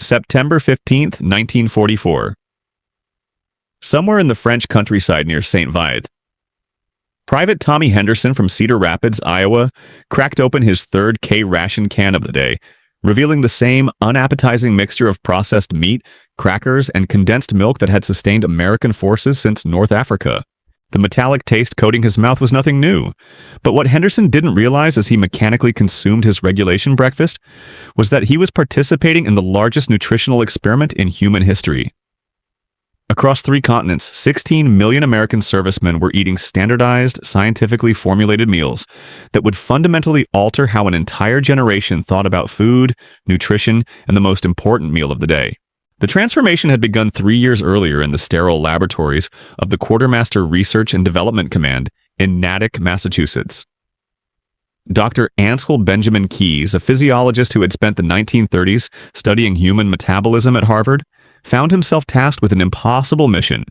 September 15th, 1944. Somewhere in the French countryside near St. Vith, Private Tommy Henderson from Cedar Rapids, Iowa, cracked open his third K-Ration can of the day, revealing the same unappetizing mixture of processed meat, crackers, and condensed milk that had sustained American forces since North Africa. The metallic taste coating his mouth was nothing new, but what Henderson didn't realize as he mechanically consumed his regulation breakfast was that he was participating in the largest nutritional experiment in human history. Across 3 continents, 16 million American servicemen were eating standardized, scientifically formulated meals that would fundamentally alter how an entire generation thought about food, nutrition, and the most important meal of the day. The transformation had begun 3 years earlier in the sterile laboratories of the Quartermaster Research and Development Command in Natick, Massachusetts. Dr. Ansel Benjamin Keys, a physiologist who had spent the 1930s studying human metabolism at Harvard, found himself tasked with an impossible mission: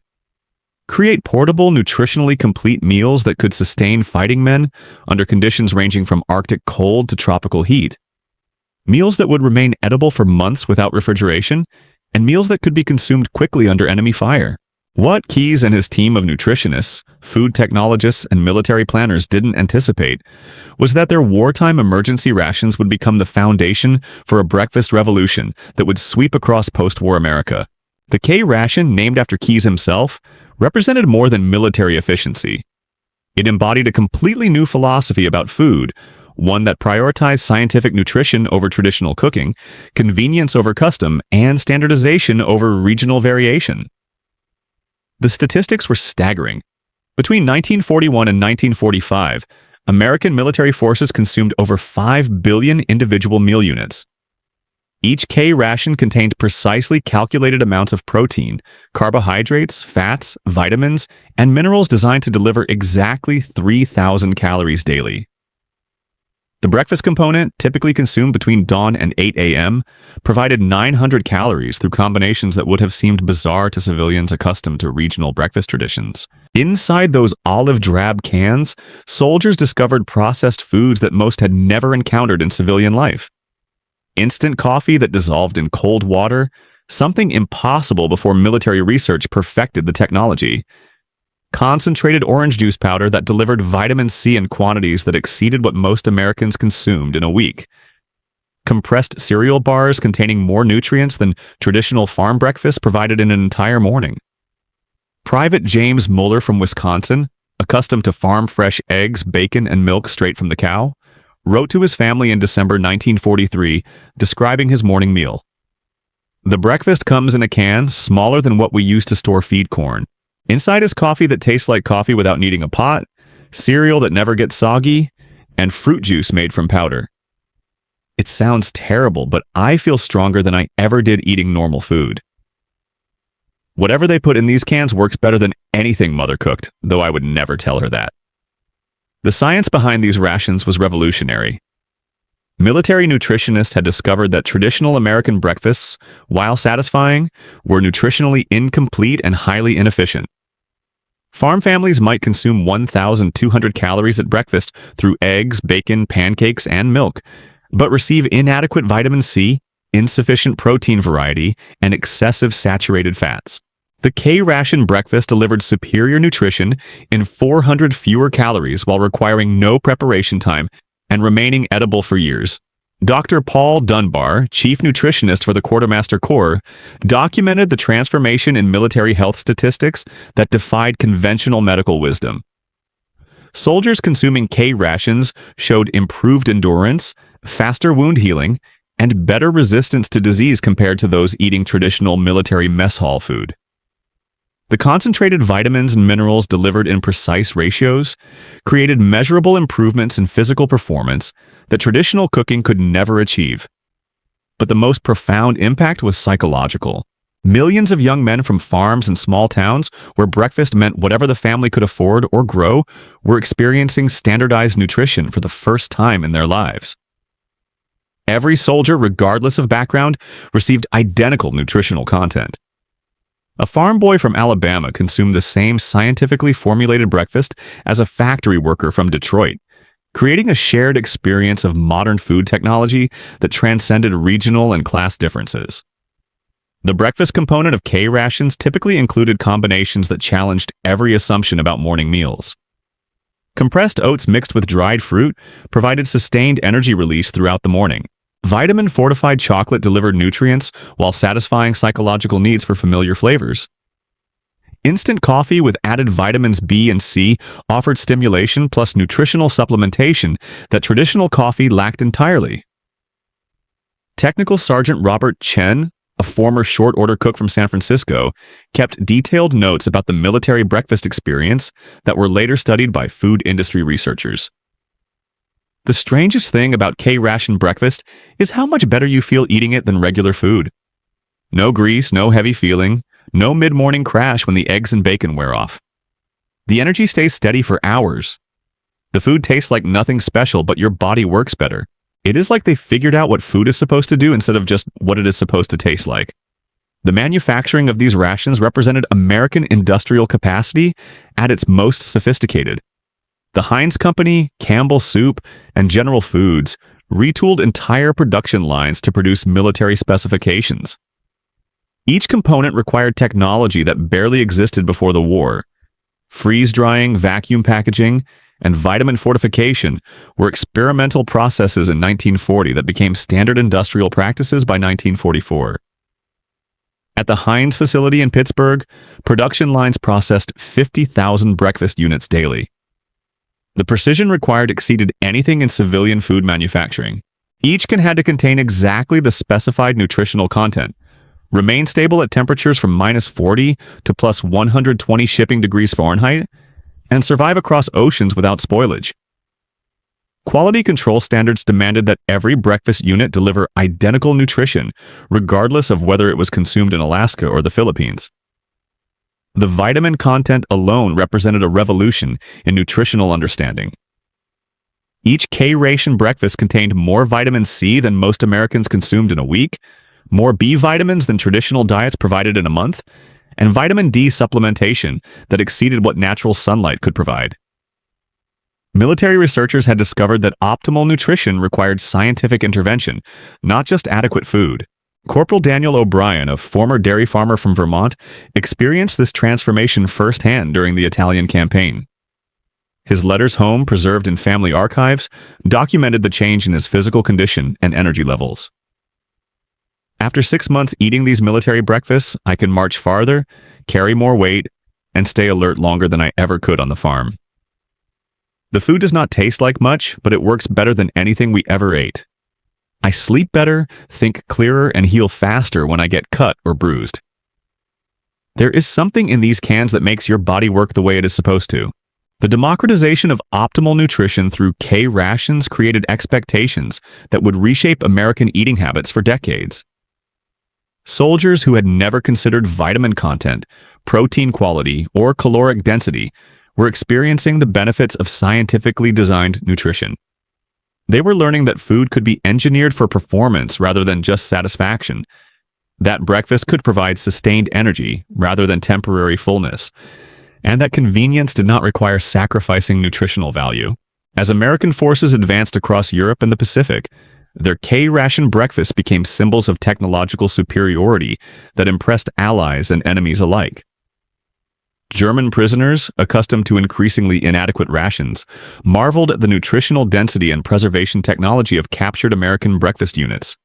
create portable, nutritionally complete meals that could sustain fighting men under conditions ranging from Arctic cold to tropical heat. Meals that would remain edible for months without refrigeration, and meals that could be consumed quickly under enemy fire. What Keys and his team of nutritionists, food technologists, and military planners didn't anticipate was that their wartime emergency rations would become the foundation for a breakfast revolution that would sweep across post-war America. The K-Ration, named after Keys himself, represented more than military efficiency. It embodied a completely new philosophy about food, one that prioritized scientific nutrition over traditional cooking, convenience over custom, and standardization over regional variation. The statistics were staggering. Between 1941 and 1945, American military forces consumed over 5 billion individual meal units. Each K-Ration contained precisely calculated amounts of protein, carbohydrates, fats, vitamins, and minerals designed to deliver exactly 3,000 calories daily. The breakfast component, typically consumed between dawn and 8 a.m., provided 900 calories through combinations that would have seemed bizarre to civilians accustomed to regional breakfast traditions. Inside those olive drab cans, soldiers discovered processed foods that most had never encountered in civilian life. Instant coffee that dissolved in cold water, something impossible before military research perfected the technology. Concentrated orange juice powder that delivered vitamin C in quantities that exceeded what most Americans consumed in a week. Compressed cereal bars containing more nutrients than traditional farm breakfast provided in an entire morning. Private James Mueller from Wisconsin, accustomed to farm-fresh eggs, bacon, and milk straight from the cow, wrote to his family in December 1943, describing his morning meal. "The breakfast comes in a can smaller than what we use to store feed corn. Inside is coffee that tastes like coffee without needing a pot, cereal that never gets soggy, and fruit juice made from powder." It sounds terrible, but I feel stronger than I ever did eating normal food. Whatever they put in these cans works better than anything Mother cooked, though I would never tell her that. The science behind these rations was revolutionary. Military nutritionists had discovered that traditional American breakfasts, while satisfying, were nutritionally incomplete and highly inefficient. Farm families might consume 1,200 calories at breakfast through eggs, bacon, pancakes, and milk, but receive inadequate vitamin C, insufficient protein variety, and excessive saturated fats. The K-Ration breakfast delivered superior nutrition in 400 fewer calories while requiring no preparation time and remaining edible for years. Dr. Paul Dunbar, chief nutritionist for the Quartermaster Corps, documented the transformation in military health statistics that defied conventional medical wisdom. Soldiers consuming K-Rations showed improved endurance, faster wound healing, and better resistance to disease compared to those eating traditional military mess hall food. The concentrated vitamins and minerals delivered in precise ratios created measurable improvements in physical performance that traditional cooking could never achieve. But the most profound impact was psychological. Millions of young men from farms and small towns, where breakfast meant whatever the family could afford or grow, were experiencing standardized nutrition for the first time in their lives. Every soldier, regardless of background, received identical nutritional content. A farm boy from Alabama consumed the same scientifically formulated breakfast as a factory worker from Detroit, creating a shared experience of modern food technology that transcended regional and class differences. The breakfast component of K-Rations typically included combinations that challenged every assumption about morning meals. Compressed oats mixed with dried fruit provided sustained energy release throughout the morning. Vitamin-fortified chocolate delivered nutrients while satisfying psychological needs for familiar flavors. Instant coffee with added vitamins B and C offered stimulation plus nutritional supplementation that traditional coffee lacked entirely. Technical Sergeant Robert Chen, a former short-order cook from San Francisco, kept detailed notes about the military breakfast experience that were later studied by food industry researchers. The strangest thing about K-ration breakfast is how much better you feel eating it than regular food. No grease, no heavy feeling, no mid-morning crash when the eggs and bacon wear off. The energy stays steady for hours. The food tastes like nothing special, but your body works better. It is like they figured out what food is supposed to do instead of just what it is supposed to taste like. The manufacturing of these rations represented American industrial capacity at its most sophisticated. The Heinz Company, Campbell Soup, and General Foods retooled entire production lines to produce military specifications. Each component required technology that barely existed before the war. Freeze-drying, vacuum packaging, and vitamin fortification were experimental processes in 1940 that became standard industrial practices by 1944. At the Heinz facility in Pittsburgh, production lines processed 50,000 breakfast units daily. The precision required exceeded anything in civilian food manufacturing. Each can had to contain exactly the specified nutritional content, remain stable at temperatures from -40 to +120 shipping degrees Fahrenheit, and survive across oceans without spoilage. Quality control standards demanded that every breakfast unit deliver identical nutrition, regardless of whether it was consumed in Alaska or the Philippines. The vitamin content alone represented a revolution in nutritional understanding. Each K-ration breakfast contained more vitamin C than most Americans consumed in a week, more B vitamins than traditional diets provided in a month, and vitamin D supplementation that exceeded what natural sunlight could provide. Military researchers had discovered that optimal nutrition required scientific intervention, not just adequate food. Corporal Daniel O'Brien, a former dairy farmer from Vermont, experienced this transformation firsthand during the Italian campaign. His letters home, preserved in family archives, documented the change in his physical condition and energy levels. After 6 months eating these military breakfasts, I can march farther, carry more weight, and stay alert longer than I ever could on the farm. The food does not taste like much, but it works better than anything we ever ate. I sleep better, think clearer, and heal faster when I get cut or bruised. There is something in these cans that makes your body work the way it is supposed to. The democratization of optimal nutrition through K-rations created expectations that would reshape American eating habits for decades. Soldiers who had never considered vitamin content, protein quality, or caloric density were experiencing the benefits of scientifically designed nutrition. They were learning that food could be engineered for performance rather than just satisfaction, that breakfast could provide sustained energy rather than temporary fullness, and that convenience did not require sacrificing nutritional value. As American forces advanced across Europe and the Pacific, their K-ration breakfasts became symbols of technological superiority that impressed allies and enemies alike. German prisoners, accustomed to increasingly inadequate rations, marveled at the nutritional density and preservation technology of captured American breakfast units.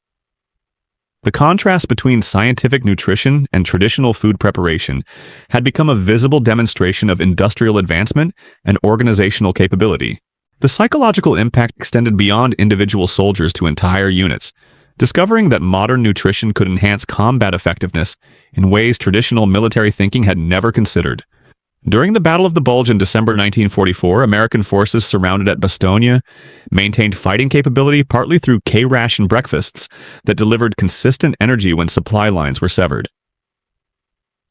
The contrast between scientific nutrition and traditional food preparation had become a visible demonstration of industrial advancement and organizational capability. The psychological impact extended beyond individual soldiers to entire units, discovering that modern nutrition could enhance combat effectiveness in ways traditional military thinking had never considered. During the Battle of the Bulge in December 1944, American forces surrounded at Bastogne maintained fighting capability partly through K-ration breakfasts that delivered consistent energy when supply lines were severed.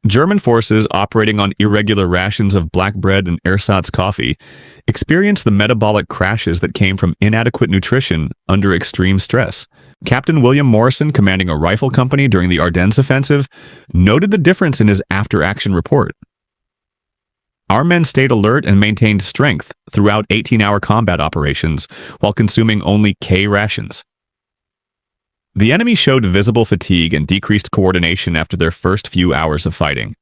German forces operating on irregular rations of black bread and ersatz coffee experienced the metabolic crashes that came from inadequate nutrition under extreme stress. Captain William Morrison, commanding a rifle company during the Ardennes offensive, noted the difference in his after-action report. Our men stayed alert and maintained strength throughout 18-hour combat operations while consuming only K-rations. The enemy showed visible fatigue and decreased coordination after their first few hours of fighting.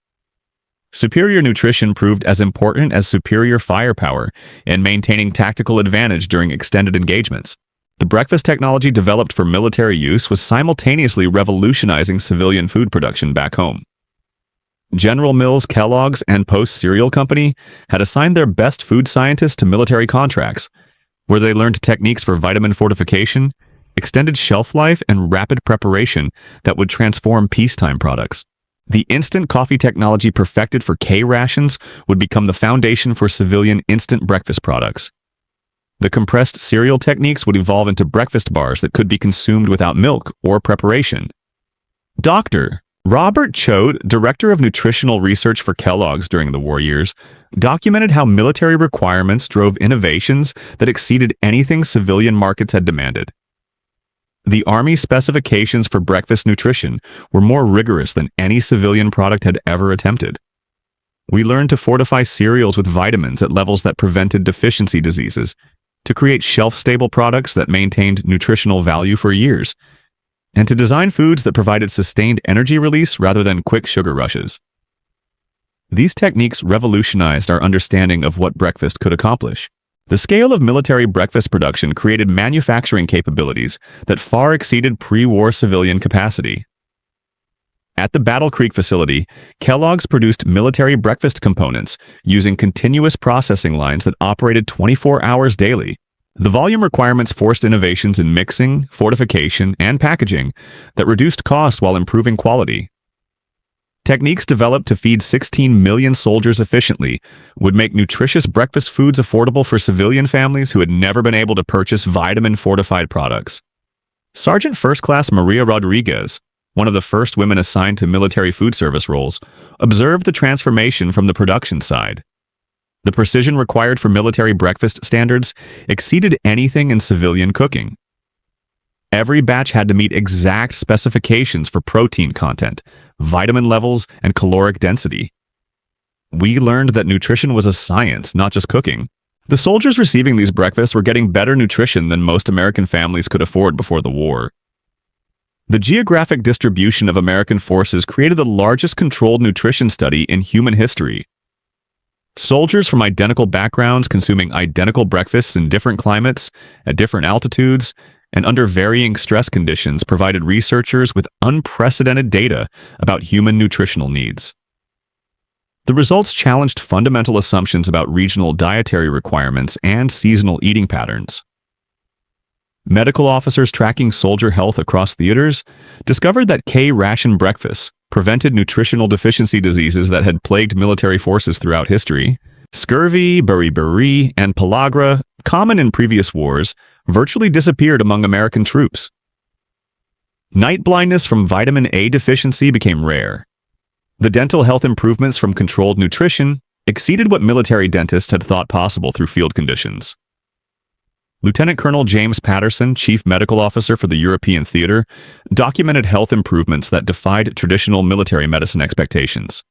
Superior nutrition proved as important as superior firepower in maintaining tactical advantage during extended engagements. The breakfast technology developed for military use was simultaneously revolutionizing civilian food production back home. General Mills, Kellogg's, and Post Cereal Company had assigned their best food scientists to military contracts, where they learned techniques for vitamin fortification, extended shelf life, and rapid preparation that would transform peacetime products. The instant coffee technology perfected for K-Rations would become the foundation for civilian instant breakfast products. The compressed cereal techniques would evolve into breakfast bars that could be consumed without milk or preparation. Dr. Robert Choate, director of nutritional research for Kellogg's during the war years, documented how military requirements drove innovations that exceeded anything civilian markets had demanded. The Army specifications for breakfast nutrition were more rigorous than any civilian product had ever attempted. We learned to fortify cereals with vitamins at levels that prevented deficiency diseases, to create shelf-stable products that maintained nutritional value for years, and to design foods that provided sustained energy release rather than quick sugar rushes. These techniques revolutionized our understanding of what breakfast could accomplish. The scale of military breakfast production created manufacturing capabilities that far exceeded pre-war civilian capacity. At the Battle Creek facility, Kellogg's produced military breakfast components using continuous processing lines that operated 24 hours daily. The volume requirements forced innovations in mixing, fortification, and packaging that reduced costs while improving quality. Techniques developed to feed 16 million soldiers efficiently would make nutritious breakfast foods affordable for civilian families who had never been able to purchase vitamin-fortified products. Sergeant First Class Maria Rodriguez, one of the first women assigned to military food service roles, observed the transformation from the production side. The precision required for military breakfast standards exceeded anything in civilian cooking. Every batch had to meet exact specifications for protein content, vitamin levels, and caloric density. We learned that nutrition was a science, not just cooking. The soldiers receiving these breakfasts were getting better nutrition than most American families could afford before the war. The geographic distribution of American forces created the largest controlled nutrition study in human history. Soldiers from identical backgrounds consuming identical breakfasts in different climates, at different altitudes, and under varying stress conditions provided researchers with unprecedented data about human nutritional needs. The results challenged fundamental assumptions about regional dietary requirements and seasonal eating patterns. Medical officers tracking soldier health across theaters discovered that K-ration breakfasts prevented nutritional deficiency diseases that had plagued military forces throughout history. Scurvy, beriberi, and pellagra, common in previous wars, virtually disappeared among American troops. Night blindness from vitamin A deficiency became rare. The dental health improvements from controlled nutrition exceeded what military dentists had thought possible through field conditions. Lieutenant Colonel James Patterson, Chief Medical Officer for the European Theater, documented health improvements that defied traditional military medicine expectations.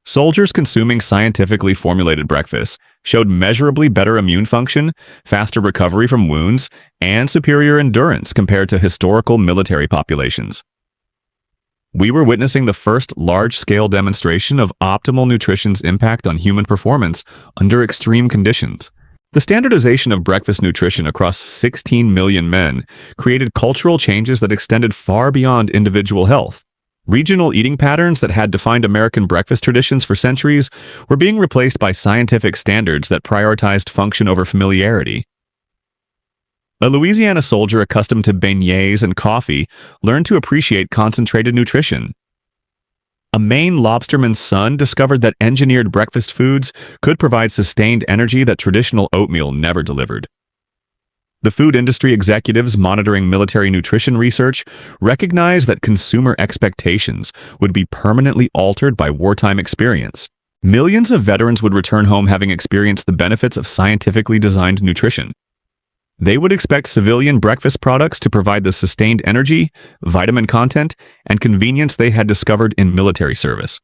Soldiers consuming scientifically formulated breakfasts showed measurably better immune function, faster recovery from wounds, and superior endurance compared to historical military populations. We were witnessing the first large-scale demonstration of optimal nutrition's impact on human performance under extreme conditions. The standardization of breakfast nutrition across 16 million men created cultural changes that extended far beyond individual health. Regional eating patterns that had defined American breakfast traditions for centuries were being replaced by scientific standards that prioritized function over familiarity. A Louisiana soldier accustomed to beignets and coffee learned to appreciate concentrated nutrition. A Maine lobsterman's son discovered that engineered breakfast foods could provide sustained energy that traditional oatmeal never delivered. The food industry executives monitoring military nutrition research recognized that consumer expectations would be permanently altered by wartime experience. Millions of veterans would return home having experienced the benefits of scientifically designed nutrition. They would expect civilian breakfast products to provide the sustained energy, vitamin content, and convenience they had discovered in military service.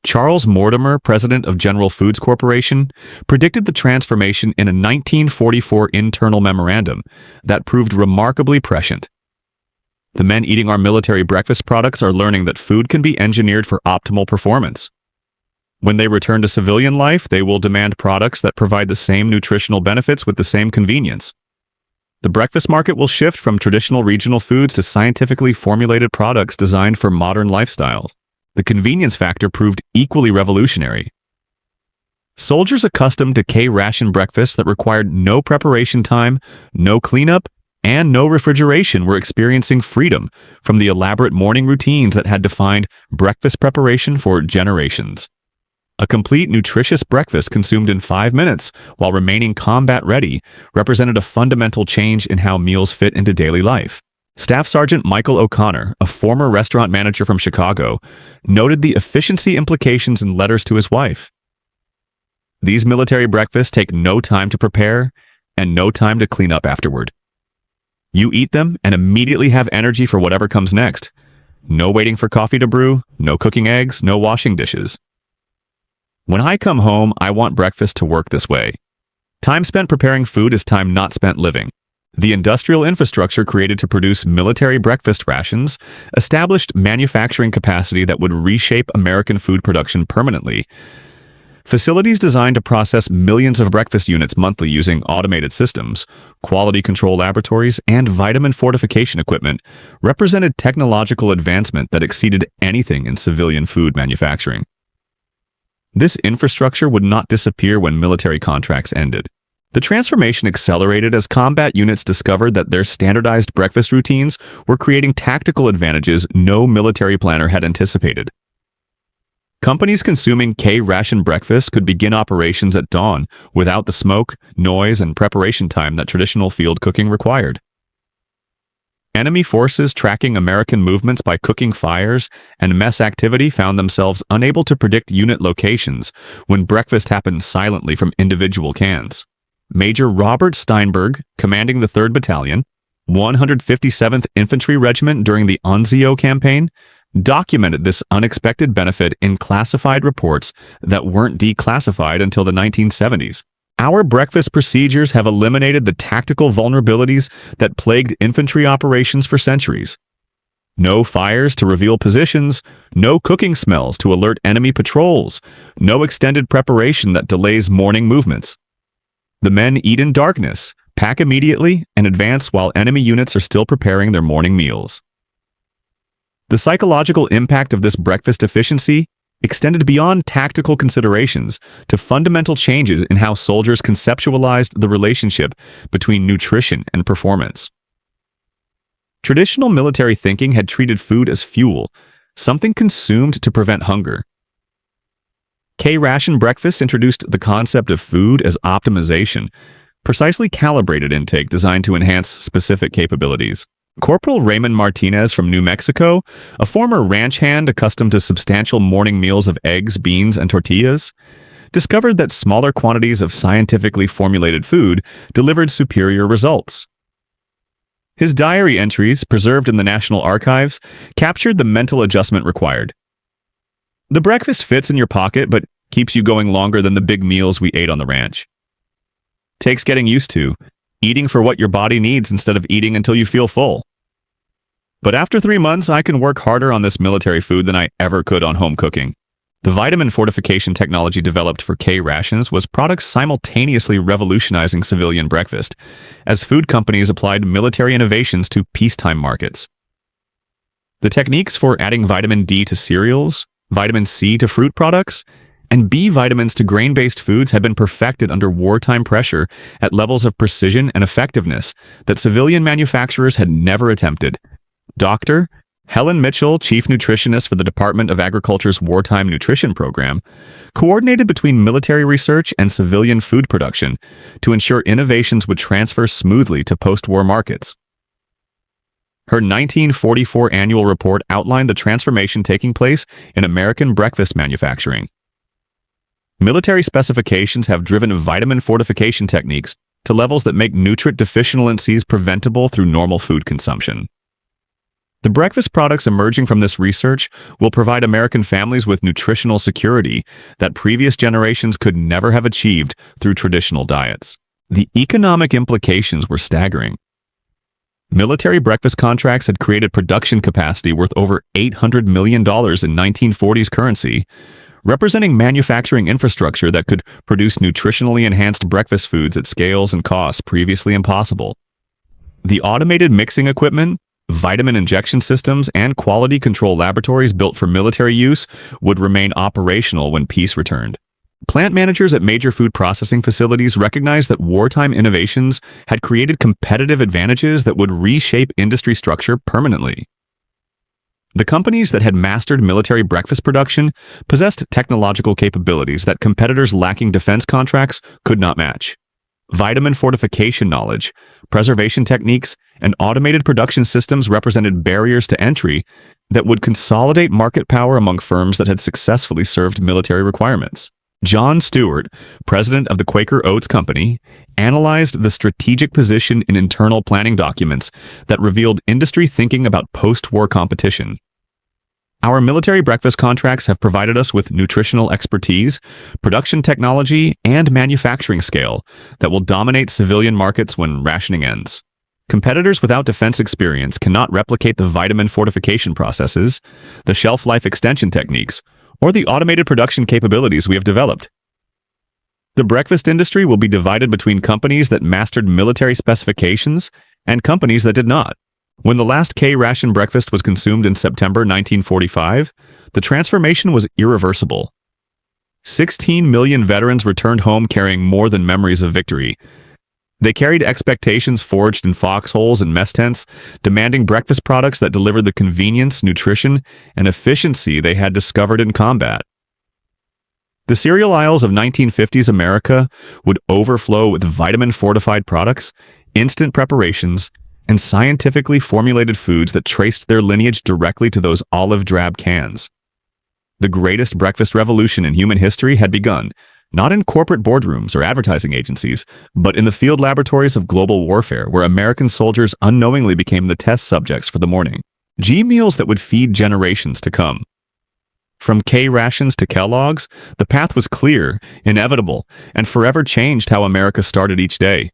Charles Mortimer, president of General Foods Corporation, predicted the transformation in a 1944 internal memorandum that proved remarkably prescient. The men eating our military breakfast products are learning that food can be engineered for optimal performance. When they return to civilian life, they will demand products that provide the same nutritional benefits with the same convenience. The breakfast market will shift from traditional regional foods to scientifically formulated products designed for modern lifestyles. The convenience factor proved equally revolutionary. Soldiers accustomed to K-Ration breakfasts that required no preparation time, no cleanup, and no refrigeration were experiencing freedom from the elaborate morning routines that had defined breakfast preparation for generations. A complete, nutritious breakfast consumed in 5 minutes while remaining combat-ready represented a fundamental change in how meals fit into daily life. Staff Sergeant Michael O'Connor, a former restaurant manager from Chicago, noted the efficiency implications in letters to his wife. These military breakfasts take no time to prepare and no time to clean up afterward. You eat them and immediately have energy for whatever comes next. No waiting for coffee to brew, no cooking eggs, no washing dishes. When I come home, I want breakfast to work this way. Time spent preparing food is time not spent living. The industrial infrastructure created to produce military breakfast rations established manufacturing capacity that would reshape American food production permanently. Facilities designed to process millions of breakfast units monthly using automated systems, quality control laboratories, and vitamin fortification equipment represented technological advancement that exceeded anything in civilian food manufacturing. This infrastructure would not disappear when military contracts ended. The transformation accelerated as combat units discovered that their standardized breakfast routines were creating tactical advantages no military planner had anticipated. Companies consuming K-Ration breakfasts could begin operations at dawn without the smoke, noise, and preparation time that traditional field cooking required. Enemy forces tracking American movements by cooking fires and mess activity found themselves unable to predict unit locations when breakfast happened silently from individual cans. Major Robert Steinberg, commanding the 3rd Battalion, 157th Infantry Regiment during the Anzio campaign, documented this unexpected benefit in classified reports that weren't declassified until the 1970s. Our breakfast procedures have eliminated the tactical vulnerabilities that plagued infantry operations for centuries. No fires to reveal positions, no cooking smells to alert enemy patrols, no extended preparation that delays morning movements. The men eat in darkness, pack immediately, and advance while enemy units are still preparing their morning meals. The psychological impact of this breakfast efficiency extended beyond tactical considerations to fundamental changes in how soldiers conceptualized the relationship between nutrition and performance. Traditional military thinking had treated food as fuel, something consumed to prevent hunger. K-Ration breakfasts introduced the concept of food as optimization, precisely calibrated intake designed to enhance specific capabilities. Corporal Raymond Martinez from New Mexico, a former ranch hand accustomed to substantial morning meals of eggs, beans, and tortillas, discovered that smaller quantities of scientifically formulated food delivered superior results. His diary entries, preserved in the National Archives, captured the mental adjustment required. The breakfast fits in your pocket, but keeps you going longer than the big meals we ate on the ranch. Takes getting used to, eating for what your body needs instead of eating until you feel full. But after 3 months, I can work harder on this military food than I ever could on home cooking. The vitamin fortification technology developed for K-Rations was products simultaneously revolutionizing civilian breakfast, as food companies applied military innovations to peacetime markets. The techniques for adding vitamin D to cereals, vitamin C to fruit products, and B vitamins to grain-based foods had been perfected under wartime pressure at levels of precision and effectiveness that civilian manufacturers had never attempted. Dr. Helen Mitchell, chief nutritionist for the Department of Agriculture's Wartime Nutrition Program, coordinated between military research and civilian food production to ensure innovations would transfer smoothly to post-war markets. Her 1944 annual report outlined the transformation taking place in American breakfast manufacturing. Military specifications have driven vitamin fortification techniques to levels that make nutrient deficiencies preventable through normal food consumption. The breakfast products emerging from this research will provide American families with nutritional security that previous generations could never have achieved through traditional diets. The economic implications were staggering. Military breakfast contracts had created production capacity worth over $800 million in 1940s currency, representing manufacturing infrastructure that could produce nutritionally enhanced breakfast foods at scales and costs previously impossible. The automated mixing equipment, vitamin injection systems, and quality control laboratories built for military use would remain operational when peace returned. Plant managers at major food processing facilities recognized that wartime innovations had created competitive advantages that would reshape industry structure permanently. The companies that had mastered military breakfast production possessed technological capabilities that competitors lacking defense contracts could not match. Vitamin fortification knowledge, preservation techniques, and automated production systems represented barriers to entry that would consolidate market power among firms that had successfully served military requirements. John Stewart, president of the Quaker Oats Company, analyzed the strategic position in internal planning documents that revealed industry thinking about post-war competition. Our military breakfast contracts have provided us with nutritional expertise, production technology, and manufacturing scale that will dominate civilian markets when rationing ends. Competitors without defense experience cannot replicate the vitamin fortification processes, the shelf life extension techniques, or the automated production capabilities we have developed. The breakfast industry will be divided between companies that mastered military specifications and companies that did not. When the last K-Ration breakfast was consumed in September 1945, the transformation was irreversible. 16 million veterans returned home carrying more than memories of victory. They carried expectations forged in foxholes and mess tents, demanding breakfast products that delivered the convenience, nutrition, and efficiency they had discovered in combat. The cereal aisles of 1950s America would overflow with vitamin-fortified products, instant preparations, and scientifically formulated foods that traced their lineage directly to those olive-drab cans. The greatest breakfast revolution in human history had begun, not in corporate boardrooms or advertising agencies, but in the field laboratories of global warfare, where American soldiers unknowingly became the test subjects for the morning meals that would feed generations to come. From K-Rations to Kellogg's, the path was clear, inevitable, and forever changed how America started each day.